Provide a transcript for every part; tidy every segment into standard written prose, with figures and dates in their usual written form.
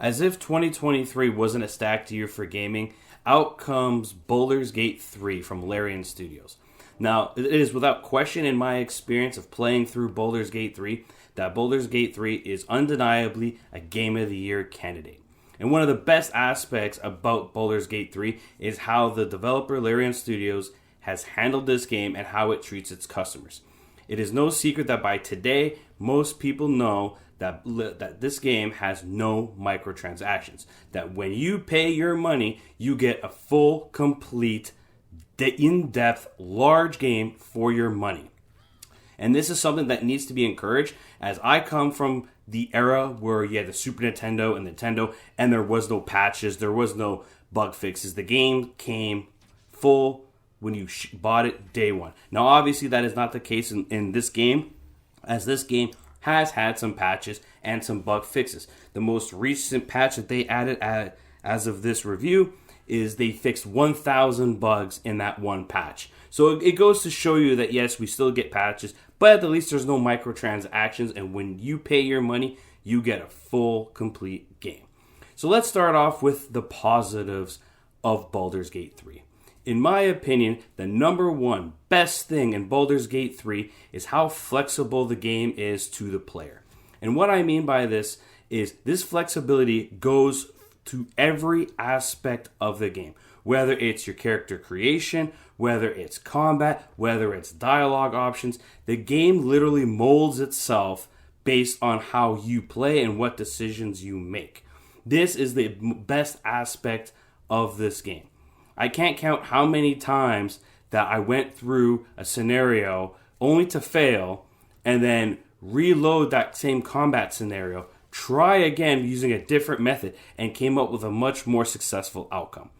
As if 2023 wasn't a stacked year for gaming, out comes Baldur's Gate 3 from Larian Studios. Now, it is without question in my experience of playing through Baldur's Gate 3 that Baldur's Gate 3 is undeniably a Game of the Year candidate. And one of the best aspects about Baldur's Gate 3 is how the developer Larian Studios has handled this game and how it treats its customers. It is no secret that by today, most people know that this game has no microtransactions. That when you pay your money, you get a full, complete, in-depth, large game for your money. And this is something that needs to be encouraged, as I come from the era where you had the Super Nintendo and Nintendo, and there was no patches, there was no bug fixes. The game came full when you bought it day one. Now, obviously, that is not the case in this game, as this game has had some patches and some bug fixes. The most recent patch that they added as of this review is they fixed 1,000 bugs in that one patch. So it goes to show you that yes, we still get patches, but at least there's no microtransactions, and when you pay your money, you get a full, complete game. So let's start off with the positives of Baldur's Gate 3. In my opinion, the number one best thing in Baldur's Gate 3 is how flexible the game is to the player. And what I mean by this is this flexibility goes to every aspect of the game. Whether it's your character creation, whether it's combat, whether it's dialogue options, the game literally molds itself based on how you play and what decisions you make. This is the best aspect of this game. I can't count how many times that I went through a scenario only to fail and then reload that same combat scenario, try again using a different method, and came up with a much more successful outcome.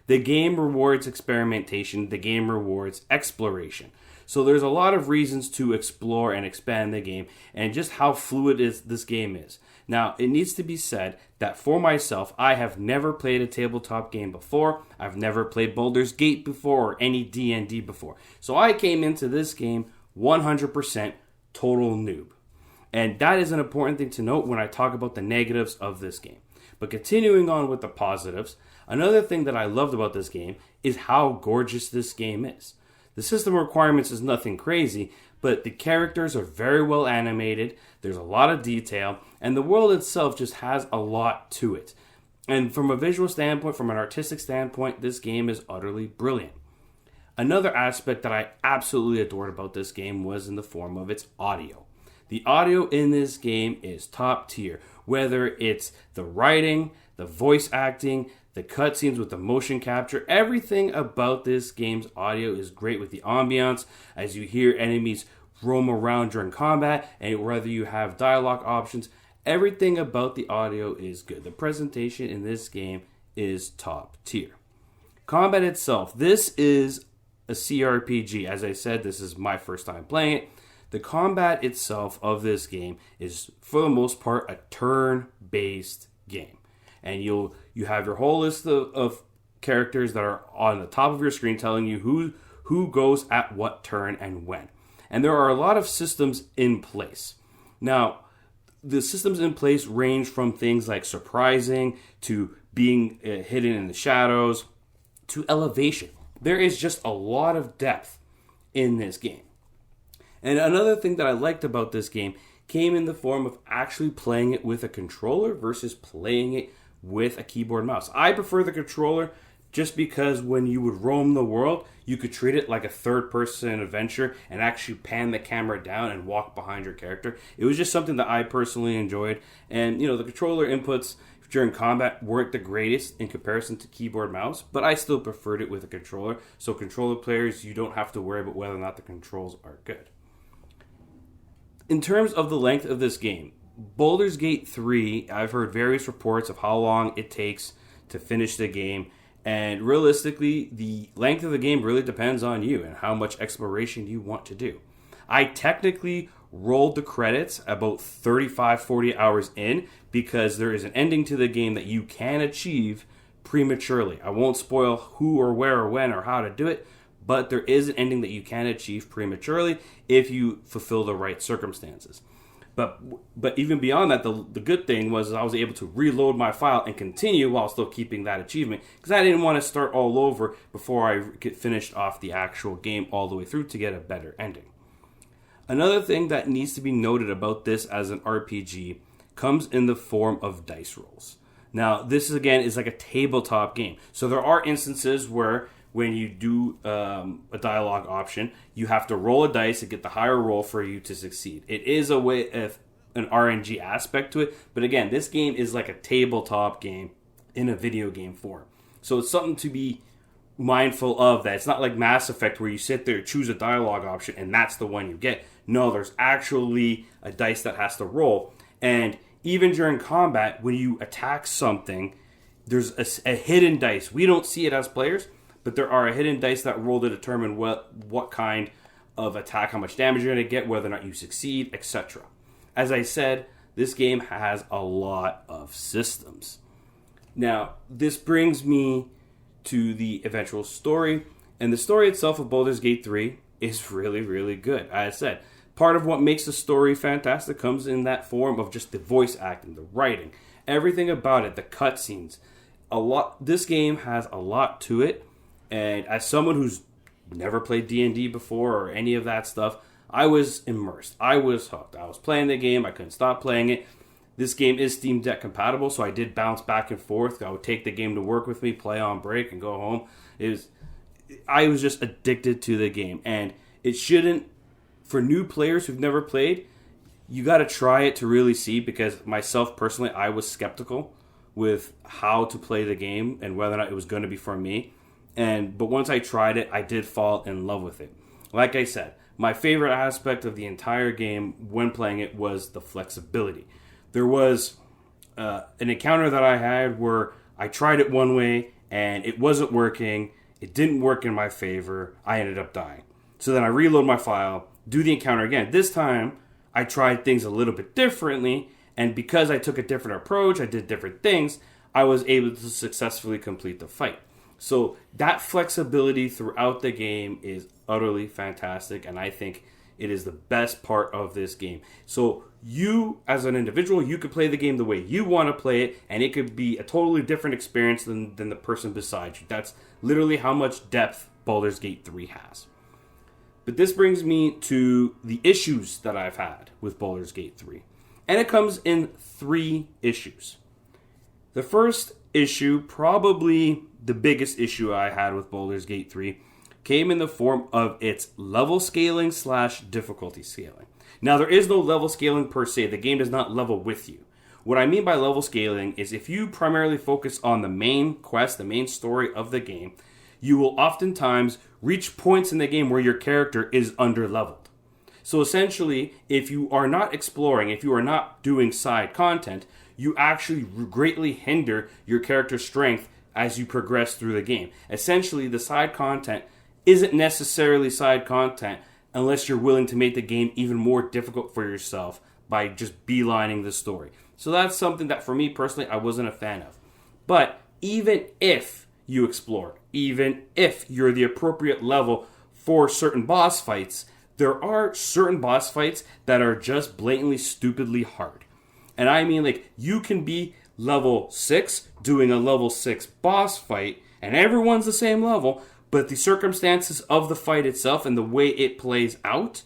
The game rewards experimentation, the game rewards exploration. So there's a lot of reasons to explore and expand the game, and just how fluid this game is. Now, it needs to be said that for myself, I have never played a tabletop game before. I've never played Baldur's Gate before or any D&D before. So I came into this game 100% total noob. And that is an important thing to note when I talk about the negatives of this game. But continuing on with the positives, another thing that I loved about this game is how gorgeous this game is. The system requirements is nothing crazy, but the characters are very well animated, there's a lot of detail, and the world itself just has a lot to it. And from a visual standpoint, from an artistic standpoint, this game is utterly brilliant. Another aspect that I absolutely adored about this game was in the form of its audio. The audio in this game is top tier, whether it's the writing, the voice acting, the cutscenes with the motion capture. Everything about this game's audio is great with the ambiance as you hear enemies roam around during combat, and whether you have dialogue options, everything about the audio is good. The presentation in this game is top tier. Combat itself, this is a CRPG. As I said, this is my first time playing it. The combat itself of this game is, for the most part, a turn-based game. And you have your whole list of characters that are on the top of your screen telling you who goes at what turn and when. And there are a lot of systems in place. Now, the systems in place range from things like surprising to being hidden in the shadows to elevation. There is just a lot of depth in this game. And another thing that I liked about this game came in the form of actually playing it with a controller versus playing it with a keyboard and mouse. I prefer the controller just because when you would roam the world, you could treat it like a third-person adventure and actually pan the camera down and walk behind your character. It was just something that I personally enjoyed. And, the controller inputs during combat weren't the greatest in comparison to keyboard and mouse, but I still preferred it with a controller. So controller players, you don't have to worry about whether or not the controls are good. In terms of the length of this game, Baldur's Gate 3, I've heard various reports of how long it takes to finish the game, and realistically, the length of the game really depends on you and how much exploration you want to do. I technically rolled the credits about 35-40 hours in because there is an ending to the game that you can achieve prematurely. I won't spoil who or where or when or how to do it, but there is an ending that you can achieve prematurely if you fulfill the right circumstances. But even beyond that, the good thing was I was able to reload my file and continue while still keeping that achievement, because I didn't want to start all over before I finished off the actual game all the way through to get a better ending. Another thing that needs to be noted about this as an RPG comes in the form of dice rolls. Now, this again is like a tabletop game. So there are instances where when you do a dialogue option, you have to roll a dice to get the higher roll for you to succeed. It is a way of an RNG aspect to it, but again, this game is like a tabletop game in a video game form. So it's something to be mindful of, that it's not like Mass Effect where you sit there, choose a dialogue option, and that's the one you get. No, there's actually a dice that has to roll. And even during combat, when you attack something, there's a hidden dice. We don't see it as players, but there are a hidden dice that roll to determine what kind of attack, how much damage you're going to get, whether or not you succeed, etc. As I said, this game has a lot of systems. Now, this brings me to the eventual story, and the story itself of Baldur's Gate 3 is really, really good. As I said, part of what makes the story fantastic comes in that form of just the voice acting, the writing, everything about it, the cutscenes. This game has a lot to it. And as someone who's never played D&D before or any of that stuff, I was immersed. I was hooked. I was playing the game. I couldn't stop playing it. This game is Steam Deck compatible, so I did bounce back and forth. I would take the game to work with me, play on break, and go home. I was just addicted to the game. And it shouldn't, for new players who've never played, you got to try it to really see, because myself personally, I was skeptical with how to play the game and whether or not it was going to be for me. But once I tried it, I did fall in love with it. Like I said, my favorite aspect of the entire game when playing it was the flexibility. There was an encounter that I had where I tried it one way and it wasn't working. It didn't work in my favor. I ended up dying. So then I reload my file, do the encounter again. This time, I tried things a little bit differently, and because I took a different approach, I did different things, I was able to successfully complete the fight. So that flexibility throughout the game is utterly fantastic, and I think it is the best part of this game. So you, as an individual, you could play the game the way you want to play it, and it could be a totally different experience than the person beside you. That's literally how much depth Baldur's Gate 3 has. But this brings me to the issues that I've had with Baldur's Gate 3. And it comes in 3 issues. The first issue, probably the biggest issue I had with Baldur's Gate 3, came in the form of its level scaling / difficulty scaling. Now, there is no level scaling per se. The game does not level with you. What I mean by level scaling is if you primarily focus on the main quest, the main story of the game, you will oftentimes reach points in the game where your character is under-leveled. So essentially, if you are not exploring, if you are not doing side content, you actually greatly hinder your character's strength as you progress through the game. Essentially, the side content isn't necessarily side content unless you're willing to make the game even more difficult for yourself by just beelining the story. So that's something that for me personally, I wasn't a fan of. But even if you explore, even if you're the appropriate level for certain boss fights, there are certain boss fights that are just blatantly, stupidly hard. And I mean, like, you can be level 6 doing a level 6 boss fight, and everyone's the same level, but the circumstances of the fight itself and the way it plays out,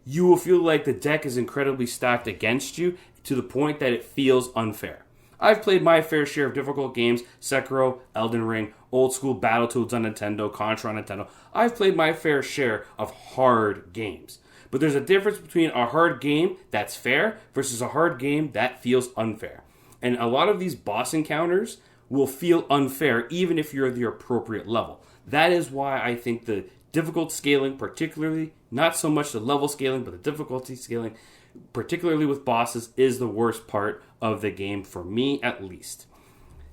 you will feel like the deck is incredibly stacked against you to the point that it feels unfair. I've played my fair share of difficult games, Sekiro, Elden Ring, old school Battletoads on Nintendo, Contra on Nintendo. I've played my fair share of hard games. But there's a difference between a hard game that's fair versus a hard game that feels unfair. And a lot of these boss encounters will feel unfair even if you're the appropriate level. That is why I think the difficult scaling, particularly, not so much the level scaling, but the difficulty scaling, particularly with bosses, is the worst part of the game, for me at least.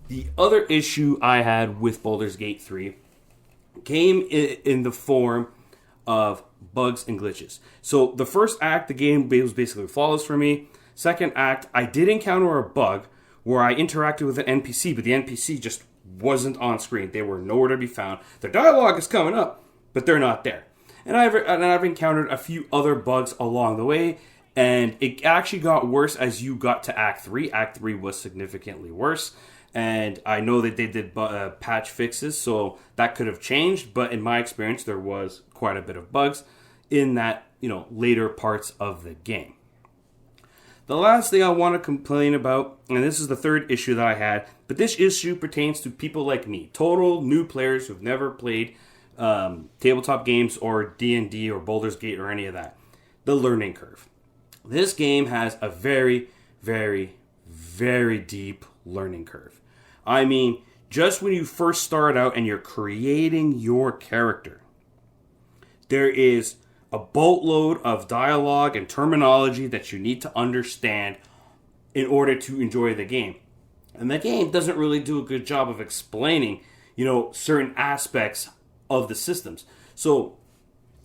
The other issue I had with Baldur's Gate 3 came in the form of bugs and glitches. So the first act, the game was basically flawless for me. Second act, I did encounter a bug where I interacted with an NPC, but the NPC just wasn't on screen. They were nowhere to be found. Their dialogue is coming up, but they're not there. And I've encountered a few other bugs along the way, And it actually got worse as you got to Act 3. Act 3 was significantly worse. And I know that they did patch fixes, so that could have changed. But in my experience, there was quite a bit of bugs in that, later parts of the game. The last thing I want to complain about, and this is the third issue that I had, but this issue pertains to people like me, total new players who've never played tabletop games or D&D or Baldur's Gate or any of that. The learning curve. This game has a very, very, very deep learning curve. I mean, just when you first start out and you're creating your character, there is a boatload of dialogue and terminology that you need to understand in order to enjoy the game. And the game doesn't really do a good job of explaining, certain aspects of the systems. So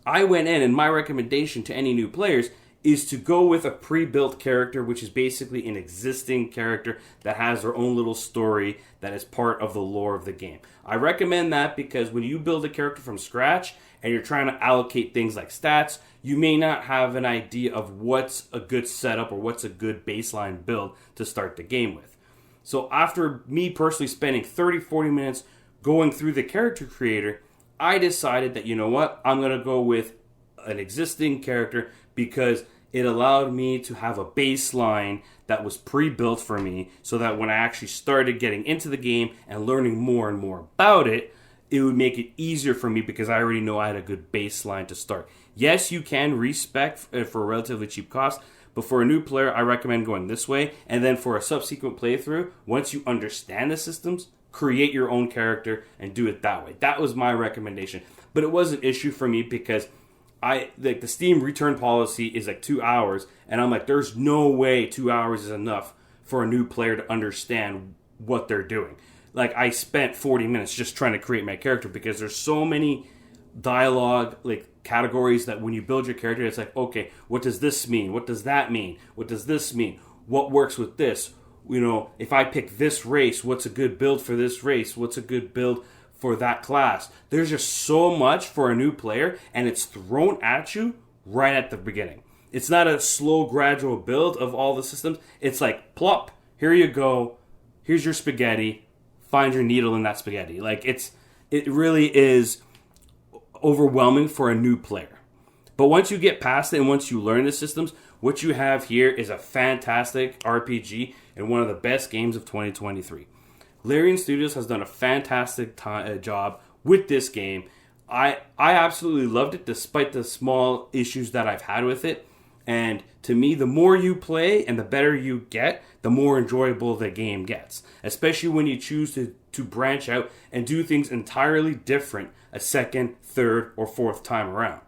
I went in, and my recommendation to any new players is to go with a pre-built character, which is basically an existing character that has their own little story that is part of the lore of the game. I recommend that because when you build a character from scratch and you're trying to allocate things like stats, you may not have an idea of what's a good setup or what's a good baseline build to start the game with. So after me personally spending 30-40 minutes going through the character creator, I decided that, I'm going to go with an existing character because it allowed me to have a baseline that was pre-built for me so that when I actually started getting into the game and learning more and more about it, it would make it easier for me because I already know I had a good baseline to start. Yes, you can respec for a relatively cheap cost, but for a new player, I recommend going this way. And then for a subsequent playthrough, once you understand the systems, create your own character and do it that way. That was my recommendation. But it was an issue for me because the Steam return policy is 2 hours, and I'm like, there's no way 2 hours is enough for a new player to understand what they're doing. I spent 40 minutes just trying to create my character because there's so many dialogue categories that when you build your character, it's okay, what does this mean? What does that mean? What does this mean? What works with this? If I pick this race, what's a good build for this race? What's a good build for that class? There's just so much for a new player, and it's thrown at you right at the beginning. It's not a slow, gradual build of all the systems. It's plop, here you go. Here's your spaghetti. Find your needle in that spaghetti. It really is overwhelming for a new player. But once you get past it and once you learn the systems, what you have here is a fantastic RPG and one of the best games of 2023. Larian Studios has done a fantastic job with this game. I absolutely loved it despite the small issues that I've had with it. And to me, the more you play and the better you get, the more enjoyable the game gets. Especially when you choose to branch out and do things entirely different a second, third, or fourth time around.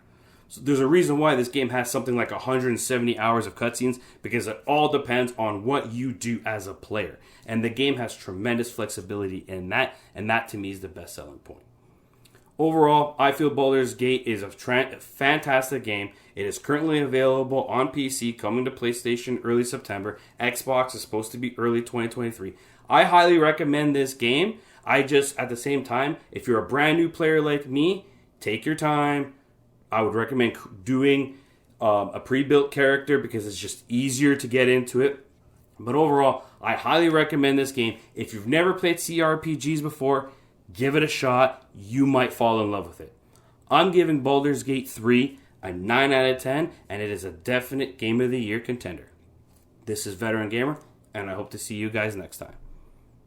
So there's a reason why this game has something like 170 hours of cutscenes, because it all depends on what you do as a player. And the game has tremendous flexibility in that, and that to me is the best selling point. Overall, I feel Baldur's Gate is a fantastic game. It is currently available on PC, coming to PlayStation early September. Xbox is supposed to be early 2023. I highly recommend this game. At the same time, if you're a brand new player like me, take your time. I would recommend doing a pre-built character because it's just easier to get into it. But overall, I highly recommend this game. If you've never played CRPGs before, give it a shot. You might fall in love with it. I'm giving Baldur's Gate 3 a 9 out of 10, and it is a definite Game of the Year contender. This is Veteran Gamer, and I hope to see you guys next time.